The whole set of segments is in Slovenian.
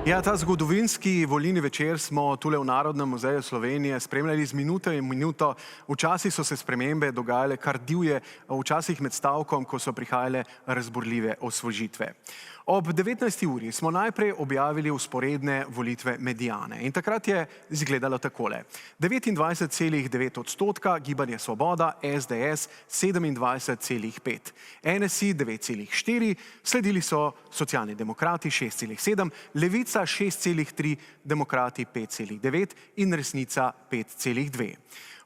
Ja, ta zgodovinski volilni večer smo tule v Narodnem muzeju Slovenije spremljali z minuto in minuto. Včasih so se spremembe dogajale kar divje, včasih med stavkom, ko so prihajale razburljive osvežitve. Ob 19. uri smo najprej objavili vzporedne volitve Mediane in takrat je izgledalo takole. 29,9%, Gibanje Svoboda, SDS 27,5%, NSI 9,4%, sledili so Socialni demokrati 6,7%, Levica 6,3%, Demokrati 5,9% in Resnica 5,2%.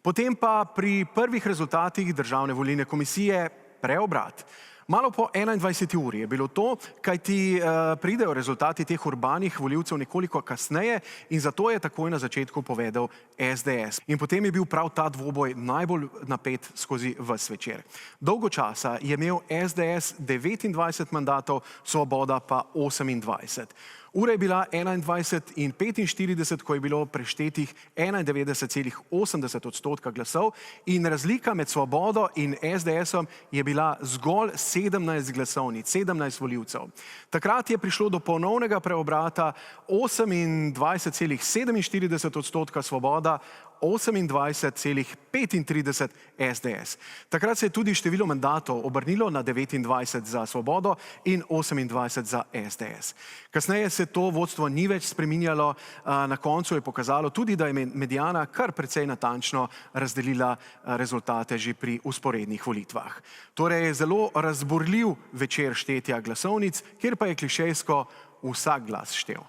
Potem pa pri prvih rezultatih Državne volilne komisije preobrat. Malo po 21. uri je bilo to, kajti pridejo rezultati teh urbanih volivcev nekoliko kasneje in zato je takoj na začetku povedal SDS. In potem je bil prav ta dvoboj najbolj napet skozi ves večer. Dolgo časa je imel SDS 29 mandatov, Svoboda pa 28. Ura je bila 21:45, ko je bilo preštetih 91,80% glasov in razlika med Svobodo in SDS-om je bila zgolj 17 glasovnic, 17 volivcev. Takrat je prišlo do ponovnega preobrata 28,47% Svoboda, 28,35% SDS. Takrat se je tudi število mandatov obrnilo na 29 za Svobodo in 28 za SDS. Kasneje se to vodstvo ni več spreminjalo, na koncu je pokazalo tudi, da je Mediana kar precej natančno razdelila rezultate že pri vzporednih volitvah. Torej zelo razburljiv večer štetja glasovnic, kjer pa je klišejsko vsak glas štel.